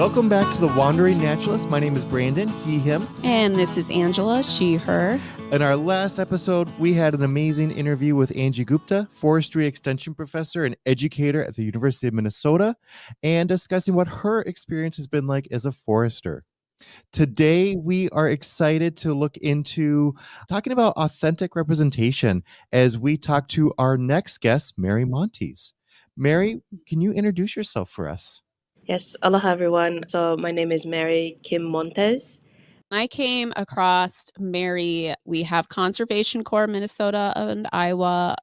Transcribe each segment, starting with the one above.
Welcome back to The Wandering Naturalist. My name is Brandon, he, him. And this is Angela, she, her. In our last episode, we had an amazing interview with Angie Gupta, forestry extension professor and educator at the University of Minnesota, and discussing what her experience has been like as a forester. Today, we are excited to look into talking about authentic representation as we talk to our next guest, Mary Montes. Mary, can you introduce yourself for us? Yes, aloha everyone. So my name is Mary Kim Montes. I came across Mary. We have Conservation Corps Minnesota and Iowa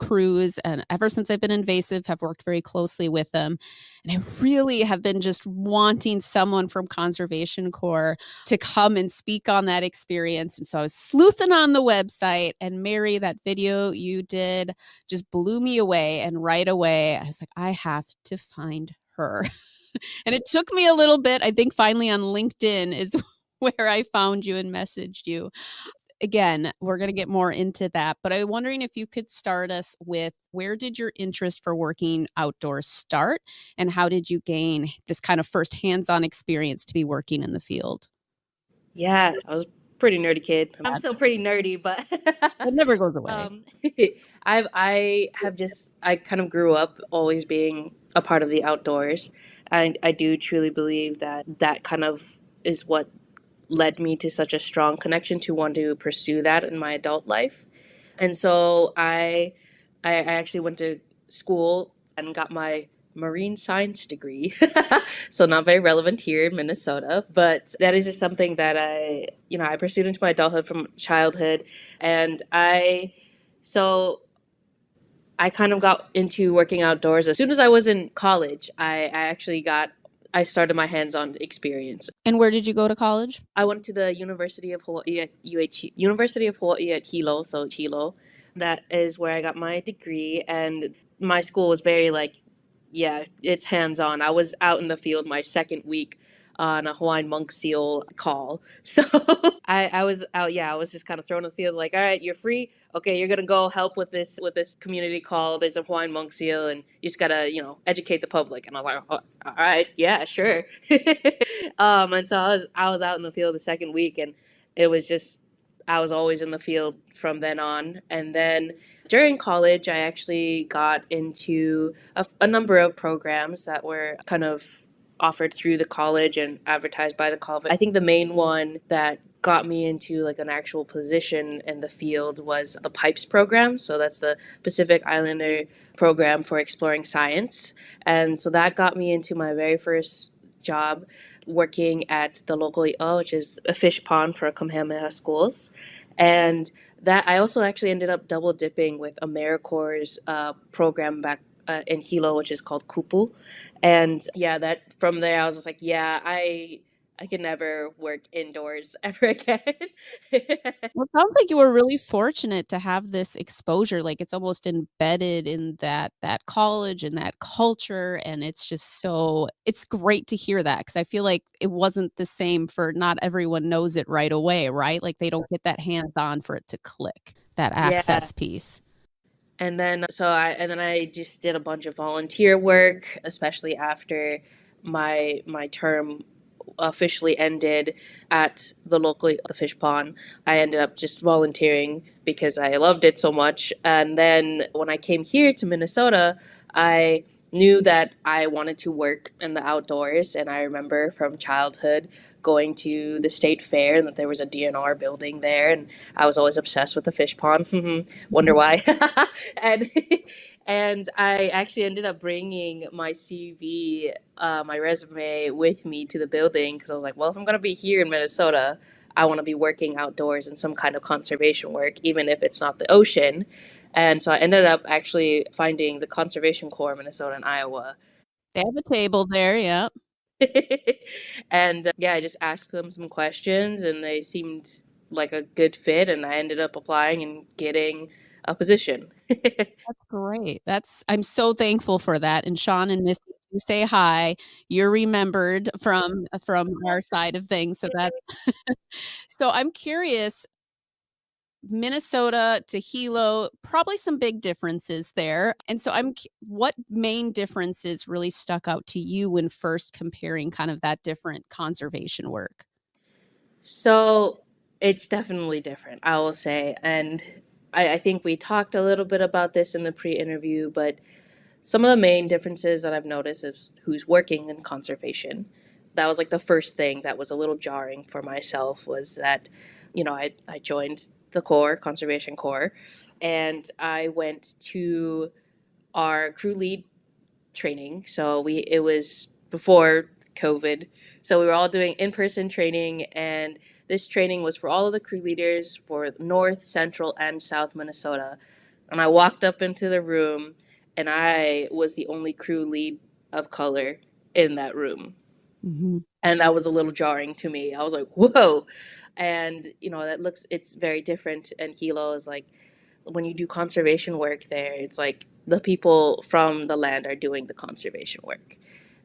crews, and ever since I've been invasive, have worked very closely with them. And I really have been just wanting someone from Conservation Corps to come and speak on that experience. And so I was sleuthing on the website, and Mary, that video you did just blew me away. And right away, I was like, I have to find her. And it took me a little bit. I think finally on LinkedIn is where I found you and messaged you. Again, we're going to get more into that, but I'm wondering if you could start us with, where did your interest for working outdoors start, and how did you gain this kind of first hands-on experience to be working in the field? Yeah, I was a pretty nerdy kid. I'm still pretty nerdy, but It never goes away. I kind of grew up always being a part of the outdoors. And I do truly believe that kind of is what led me to such a strong connection to want to pursue that in my adult life. And so I actually went to school and got my marine science degree. So not very relevant here in Minnesota, but that is just something that I pursued into my adulthood from childhood. And so I kind of got into working outdoors as soon as I was in college. I started my hands-on experience. And where did you go to college? I went to the University of Hawaii at University of Hawaii at Hilo, so Hilo. That is where I got my degree, and my school was very it's hands-on. I was out in the field my second week on a Hawaiian monk seal call. So I was out, I was just kind of thrown in the field like, all right, you're free. Okay, you're gonna go help with this community call. There's a Hawaiian monk seal, and you just gotta, educate the public. And I was like, oh, all right, yeah, sure. And so I was out in the field the second week, and it was just, I was always in the field from then on. And then during college, I actually got into a number of programs that were kind of offered through the college and advertised by the college. I think the main one that got me into like an actual position in the field was the PIPES program. So that's the Pacific Islander program for exploring science. And so that got me into my very first job working at the local i'a, which is a fish pond for Kamehameha schools. And that I also actually ended up double dipping with AmeriCorps' program back in Hilo, which is called Kupu. And yeah, that from there I was just like, yeah, I can never work indoors ever again. Well, it sounds like you were really fortunate to have this exposure. Like, it's almost embedded in that college and that culture, and it's just it's great to hear that, because I feel like it wasn't the same for, not everyone knows it right away, right? Like, they don't get that hands-on for it to click, that access piece. And then I just did a bunch of volunteer work, especially after my term officially ended at the fish pond. I ended up just volunteering because I loved it so much. And then when I came here to Minnesota, I knew that I wanted to work in the outdoors. And I remember from childhood going to the state fair and that there was a DNR building there. And I was always obsessed with the fish pond. Wonder why. and and I actually ended up bringing my CV, my resume with me to the building because I was like, well, if I'm going to be here in Minnesota, I want to be working outdoors in some kind of conservation work, even if it's not the ocean. And so I ended up actually finding the Conservation Corps Minnesota and Iowa. They have a table there, yeah. And I just asked them some questions and they seemed like a good fit. And I ended up applying and getting a position. That's great. I'm so thankful for that. And Sean and Missy, you say hi. You're remembered from our side of things. So that's so I'm curious, Minnesota to Hilo, probably some big differences there. And so what main differences really stuck out to you when first comparing kind of that different conservation work? So it's definitely different, I will say. And I think we talked a little bit about this in the pre-interview, but some of the main differences that I've noticed is who's working in conservation. That was like the first thing that was a little jarring for myself was that, I joined the Corps, Conservation Corps, and I went to our crew lead training. So it was before COVID. So we were all doing in-person training, and this training was for all of the crew leaders for North, Central, and South Minnesota. And I walked up into the room, and I was the only crew lead of color in that room. Mm-hmm. And that was a little jarring to me. I was like, whoa. And, it's very different. And Hilo is like, when you do conservation work there, it's like the people from the land are doing the conservation work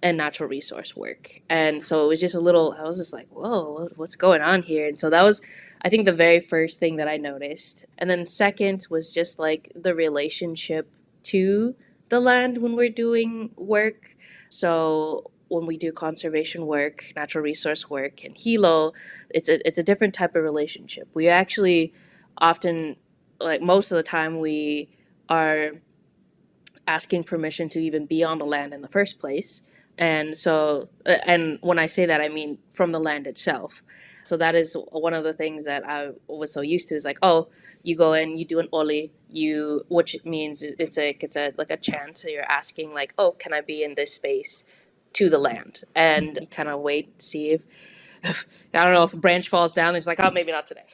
and natural resource work. And so it was just I was just like, whoa, what's going on here? And so that was, I think, the very first thing that I noticed. And then second was just like the relationship to the land when we're doing work. So when we do conservation work, natural resource work, and Hilo, it's a different type of relationship. We actually often, like most of the time, we are asking permission to even be on the land in the first place. And so, and when I say that, I mean from the land itself. So that is one of the things that I was so used to is like, oh, you go in, you do an oli, which means it's a like a chant. So you're asking like, oh, can I be in this space to the land? And you kind of wait, see if I don't know if a branch falls down. It's like, oh, maybe not today.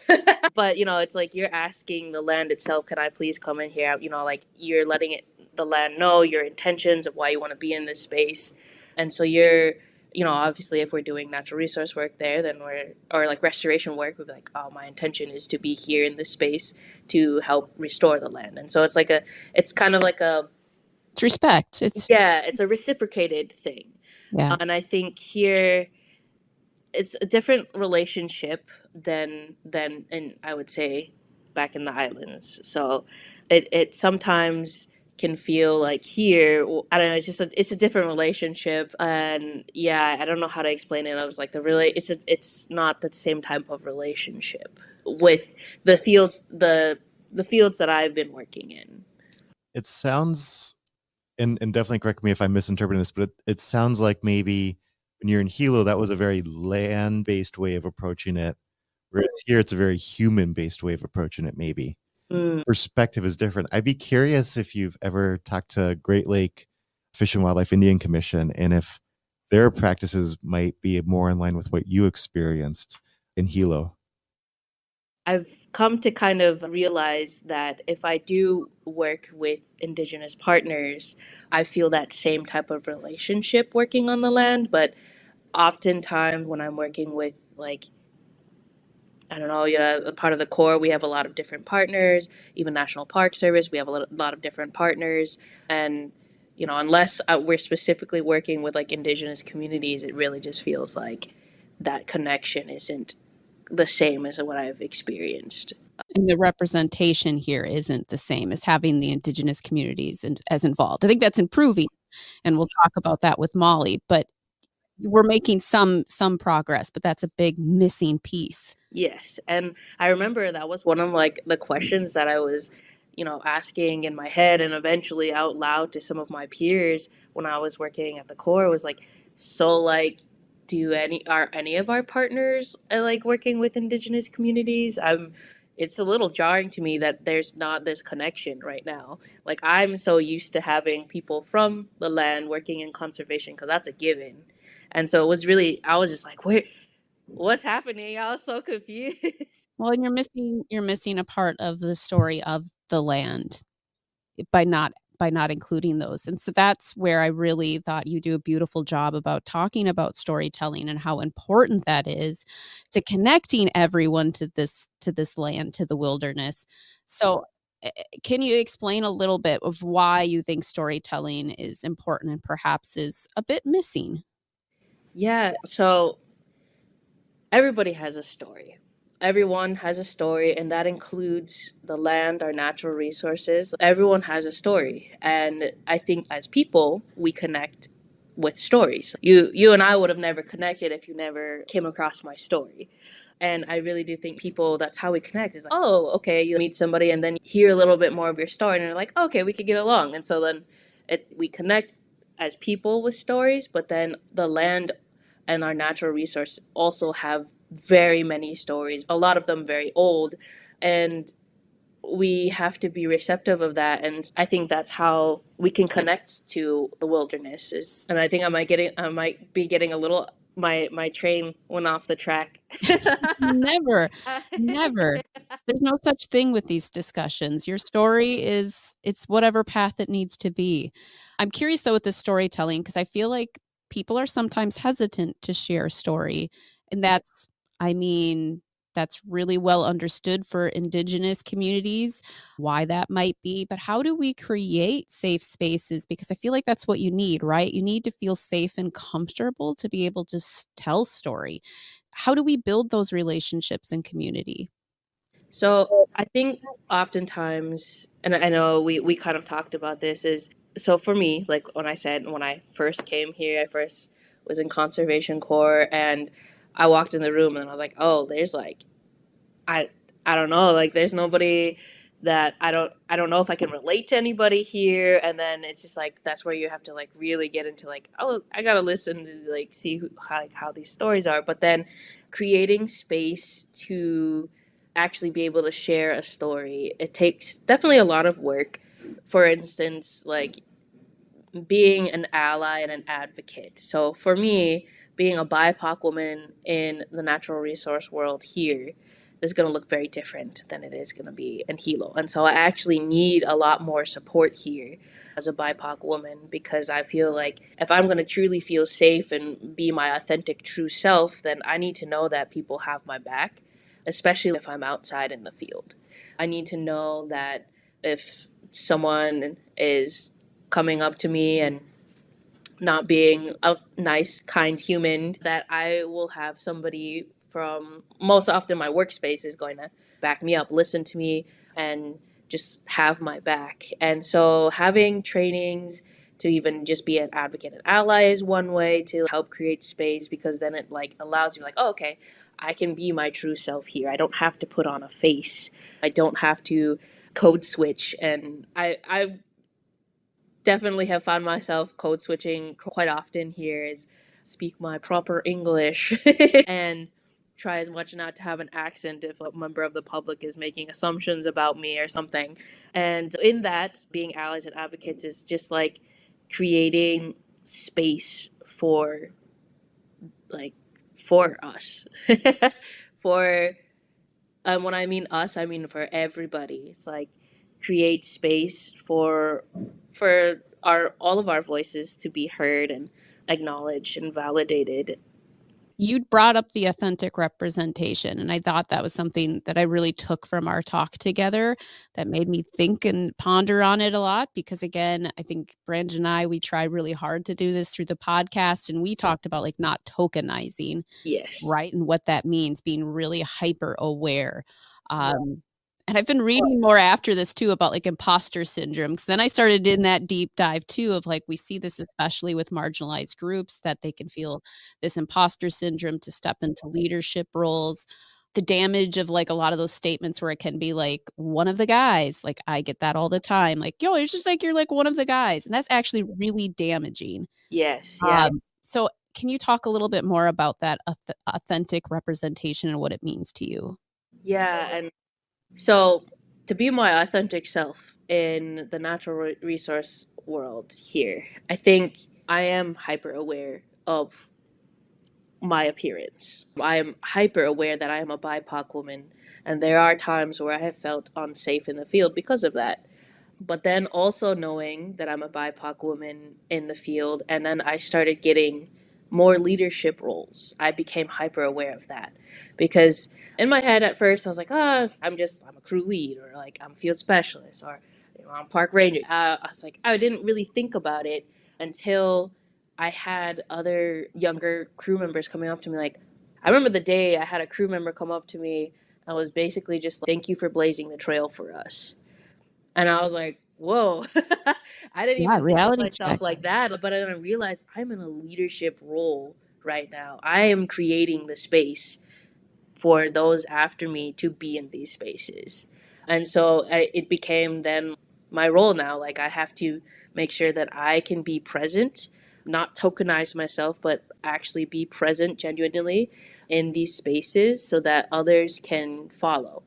But it's like you're asking the land itself, can I please come in here? Like you're letting the land know your intentions of why you want to be in this space. And so you're, obviously if we're doing natural resource work there, then or like restoration work, we're like, oh, my intention is to be here in this space to help restore the land. And so it's kind of like it's respect. It's a reciprocated thing. Yeah. And I think here it's a different relationship than in, I would say, back in the islands. So it sometimes can feel like here, I don't know, it's a different relationship. And I don't know how to explain it. I was like it's not the same type of relationship with the fields that I've been working in. It sounds, and definitely correct me if I'm misinterpreting this, but it sounds like maybe when you're in Hilo, that was a very land-based way of approaching it. Whereas here, it's a very human-based way of approaching it, maybe. Perspective is different. I'd be curious if you've ever talked to Great Lake Fish and Wildlife Indian Commission and if their practices might be more in line with what you experienced in Hilo. I've come to kind of realize that if I do work with Indigenous partners, I feel that same type of relationship working on the land. But oftentimes when I'm working with, like, I don't know, a part of the Corps, we have a lot of different partners. Even National Park Service, we have a lot of different partners. And, unless we're specifically working with like Indigenous communities, it really just feels like that connection isn't the same as what I've experienced. And the representation here isn't the same as having the Indigenous communities as involved. I think that's improving, and we'll talk about that with Molly, but we're making some progress, but that's a big missing piece. Yes, and I remember that was one of like the questions that I was, asking in my head and eventually out loud to some of my peers when I was working at the Corps was like, so like, are any of our partners like working with Indigenous communities? It's a little jarring to me that there's not this connection right now. Like I'm so used to having people from the land working in conservation because that's a given. And so I was just like, what's happening? I was so confused. Well, and you're missing a part of the story of the land by not including those. And so that's where I really thought you do a beautiful job about talking about storytelling and how important that is to connecting everyone to this land, to the wilderness. So can you explain a little bit of why you think storytelling is important and perhaps is a bit missing? Yeah, so everybody has a story. everyone has a story, and that includes the land, our natural resources. Everyone has a story, and I think as people we connect with stories. You and I would have never connected if you never came across my story. And I really do think people, that's how we connect, is like, oh, okay, you meet somebody and then hear a little bit more of your story and you're like, okay, we could get along. And so then we connect as people with stories, but then the land and our natural resource also have very many stories, a lot of them very old, and we have to be receptive of that. And I think that's how we can connect to the wilderness is, and I think I might be getting a little, my train went off the track. Never, never. There's no such thing with these discussions. Your story it's whatever path it needs to be. I'm curious though with the storytelling because I feel like people are sometimes hesitant to share a story. And I mean, that's really well understood for indigenous communities, why that might be. But how do we create safe spaces? Because I feel like that's what you need, right? You need to feel safe and comfortable to be able to tell story. How do we build those relationships in community? So I think oftentimes, and I know we kind of talked about this, is so for me, like when I first came here, I first was in conservation corps, and I walked in the room and I was like, oh, there's like I I don't know, like there's nobody that I don't know if I can relate to anybody here. And then it's just like that's where you have to like really get into like, oh, I gotta listen to like see how these stories are. But then creating space to actually be able to share a story, it takes definitely a lot of work. For instance, like being an ally and an advocate. So for me, being a BIPOC woman in the natural resource world here is going to look very different than it is going to be in Hilo. And so I actually need a lot more support here as a BIPOC woman, because I feel like if I'm going to truly feel safe and be my authentic true self, then I need to know that people have my back, especially if I'm outside in the field. I need to know that if someone is coming up to me and not being a nice, kind human, that I will have somebody from most often my workspace is going to back me up, listen to me, and just have my back. And so having trainings to even just be an advocate and ally is one way to help create space, because then it like allows you like, oh, okay, I can be my true self here. I don't have to put on a face. I don't have to code switch. And I definitely have found myself code switching quite often here, is speak my proper English and try as much not to have an accent if a member of the public is making assumptions about me or something. And in that, being allies and advocates is just like creating space for like for us. For when I mean us, I mean for everybody. It's like create space for our all of our voices to be heard and acknowledged and validated. You brought up the authentic representation, and I thought that was something that I really took from our talk together that made me think and ponder on it a lot because, again, I think Brandon and I, we tried really hard to do this through the podcast, and we talked about, like, not tokenizing, Yes. right? And what that means, being really hyper aware. And I've been reading more after this too about like imposter syndrome. Because then I started in that deep dive too of like we see this especially with marginalized groups that they can feel this imposter syndrome to step into leadership roles. The damage of like a lot of those statements where it can be like one of the guys, like I get that all the time, like yo, it's just like you're like one of the guys, and that's actually really damaging. Yes. Yeah. So can you talk a little bit more about that authentic representation and what it means to you? Yeah. And so to be my authentic self in the natural resource world here, I think I am hyper aware of my appearance. I am hyper aware that I am a BIPOC woman, and there are times where I have felt unsafe in the field because of that. But then also knowing that I'm a BIPOC woman in the field, and then I started getting more leadership roles. I became hyper aware of that because in my head at first I was like, I'm a crew lead, or like I'm field specialist, or I'm park ranger. I was like, I didn't really think about it until I had other younger crew members coming up to me. Like, I remember the day I had a crew member come up to me I was basically just like, thank you for blazing the trail for us. And I was like, whoa, I didn't Yeah, even think of reality myself check. like that. But then I realized I'm in a leadership role right now. I am creating the space for those after me to be in these spaces. And so it became then my role now. Like I have to make sure that I can be present, not tokenize myself, but actually be present genuinely in these spaces so that others can follow.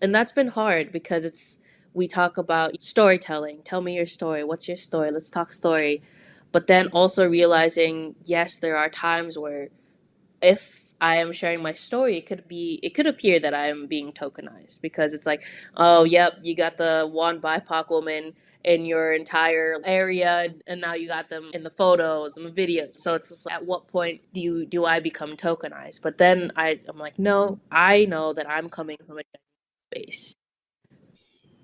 And that's been hard because we talk about storytelling. Tell me your story. What's your story? Let's talk story. But then also realizing, yes, there are times where if I am sharing my story, it could appear that I am being tokenized because it's like, oh, yep, you got the one BIPOC woman in your entire area, and now you got them in the photos and the videos. So it's just like, at what point do I become tokenized? But then I'm like, no, I know that I'm coming from a space.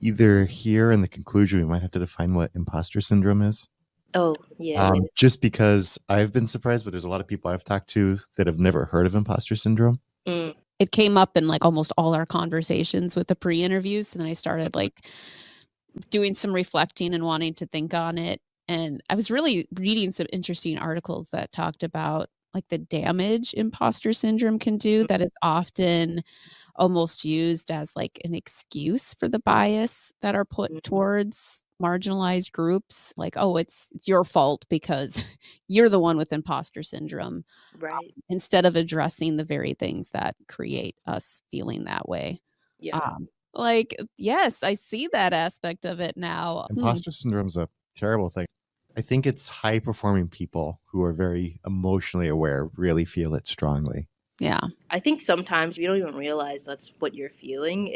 Either here in the conclusion, we might have to define what imposter syndrome is. Oh yeah. Just because I've been surprised, but there's a lot of people I've talked to that have never heard of imposter syndrome. Mm. It came up in like almost all our conversations with the pre-interviews, and then I started like doing some reflecting and wanting to think on it. And I was really reading some interesting articles that talked about like the damage imposter syndrome can do, that it's often almost used as like an excuse for the bias that are put towards marginalized groups. Like, oh, it's your fault because you're the one with imposter syndrome, Right. instead of addressing the very things that create us feeling that way. Yeah. Like, yes, I see that aspect of it now. Imposter syndrome is a terrible thing. I think it's high performing people who are very emotionally aware really feel it strongly. Yeah. I think sometimes you don't even realize that's what you're feeling.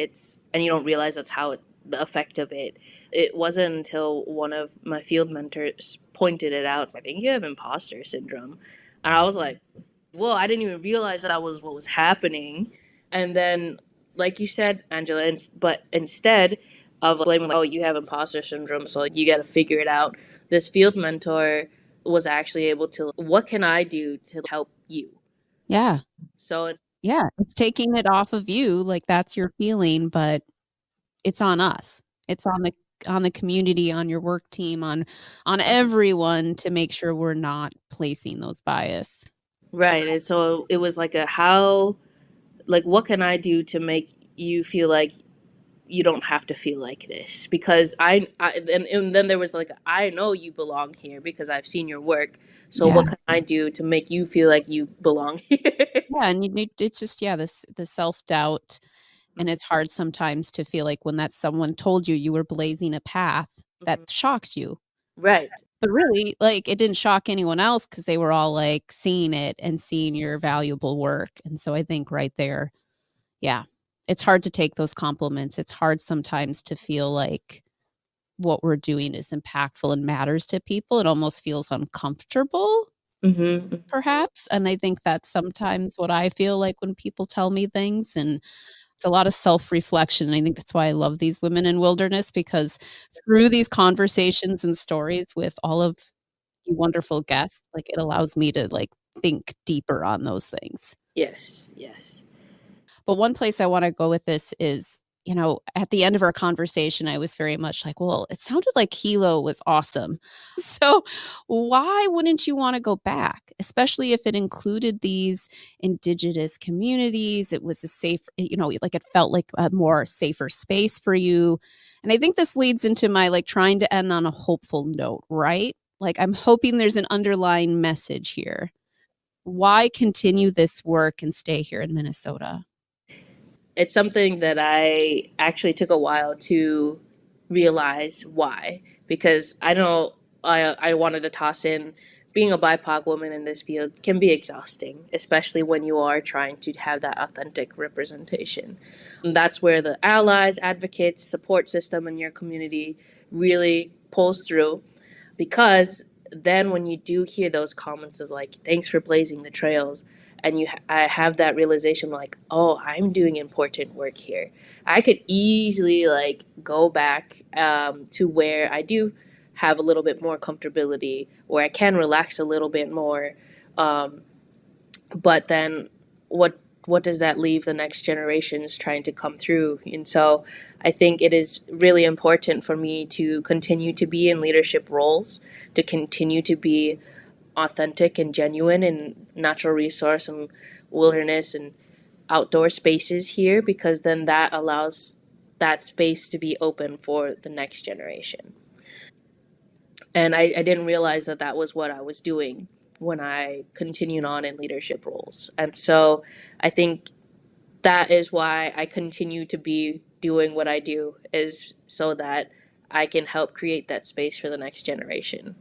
And you don't realize that's the effect of it. It wasn't until one of my field mentors pointed it out. I think you have imposter syndrome. And I was like, well, I didn't even realize that was what was happening. And then, like you said, Angela, but instead of blaming, like, oh, you have imposter syndrome, so you got to figure it out, this field mentor was actually able to, what can I do to help you? Yeah. So it's taking it off of you, like that's your feeling, but it's on us. It's on the community, on your work team, on everyone to make sure we're not placing those bias. right. And so it was like what can I do to make you feel like you don't have to feel like this? Because and then there was like, I know you belong here because I've seen your work. So Yeah. what can I do to make you feel like you belong here? Yeah, and it's just this the self-doubt, and it's hard sometimes to feel like when that someone told you you were blazing a path that shocked you. Right. But really, like, it didn't shock anyone else because they were all, like, seeing it and seeing your valuable work, and so I think right there, yeah, it's hard to take those compliments. It's hard sometimes to feel like what we're doing is impactful and matters to people. It almost feels uncomfortable, Mm-hmm. perhaps, and I think that's sometimes what I feel like when people tell me things, and it's a lot of self-reflection, and I think that's why I love these women in wilderness, because through these conversations and stories with all of you wonderful guests, like, it allows me to, like, think deeper on those things. Yes. Yes. But one place I wanna go with this is, at the end of our conversation, I was very much like, "Well, it sounded like Hilo was awesome." So, why wouldn't you wanna go back? Especially if it included these indigenous communities, it was a safe, like, it felt like a more safer space for you, and I think this leads into my, like, trying to end on a hopeful note, right? Like, I'm hoping there's an underlying message here. Why continue this work and stay here in Minnesota? It's something that I actually took a while to realize why, because I know I wanted to toss in being a BIPOC woman in this field can be exhausting, especially when you are trying to have that authentic representation. And that's where the allies, advocates, support system in your community really pulls through, because then when you do hear those comments of like, thanks for blazing the trails, and I have that realization like, oh, I'm doing important work here, I could easily like go back to where I do have a little bit more comfortability, where I can relax a little bit more. But then what what does that leave the next generations trying to come through? And so I think it is really important for me to continue to be in leadership roles, to continue to be authentic and genuine in natural resource and wilderness and outdoor spaces here, because then that allows that space to be open for the next generation. And I didn't realize that that was what I was doing when I continued on in leadership roles. And so I think that is why I continue to be doing what I do, is so that I can help create that space for the next generation.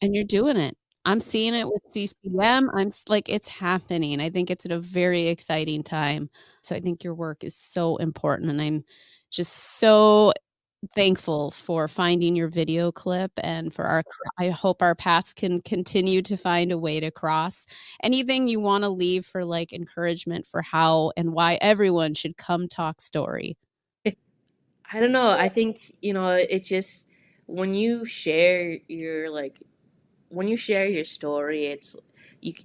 And you're doing it. I'm seeing it with CCM. Like, it's happening. I think it's at a very exciting time. So I think your work is so important, and I'm just so thankful for finding your video clip and for our I hope our paths can continue to find a way to cross. Anything you wanna leave for, like, encouragement for how and why everyone should come talk story? I don't know. I think, it just, when you share your story,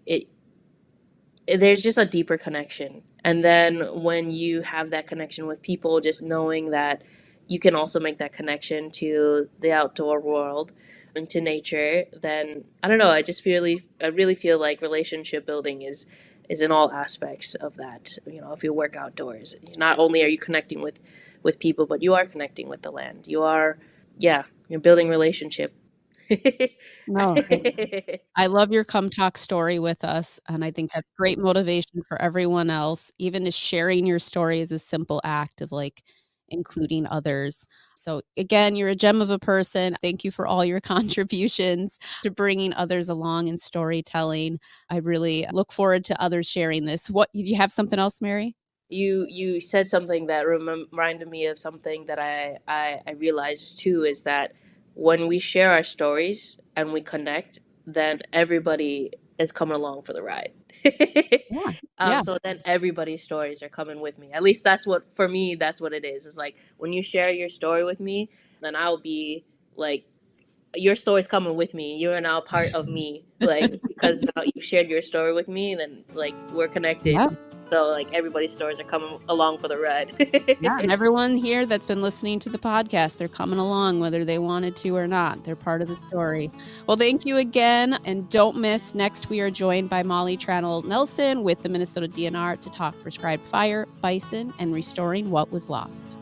it there's just a deeper connection. And then when you have that connection with people, just knowing that you can also make that connection to the outdoor world and to nature, then I don't know, I really feel like relationship building is in all aspects of that. If you work outdoors, not only are you connecting with people, but you are connecting with the land. Yeah, you're building relationship. No, I love your come talk story with us, and I think that's great motivation for everyone else. Even just sharing your story is a simple act of, like, including others. So, again, you're a gem of a person. Thank you for all your contributions to bringing others along in storytelling. I really look forward to others sharing this. What do you have something else, Mary? You said something that reminded me of something that I realized too, is that when we share our stories and we connect, then everybody is coming along for the ride. Yeah. Yeah. So then everybody's stories are coming with me. At least that's what, for me, that's what it is. It's like when you share your story with me, then I'll be like, your story's coming with me. You're now part of me, like, because now you've shared your story with me, then like we're connected. Yeah. So like everybody's stories are coming along for the ride. Yeah, and everyone here that's been listening to the podcast, they're coming along whether they wanted to or not. They're part of the story. Well, thank you again, and don't miss, next we are joined by Molly Tranel Nelson with the Minnesota DNR to talk prescribed fire, bison, and restoring what was lost.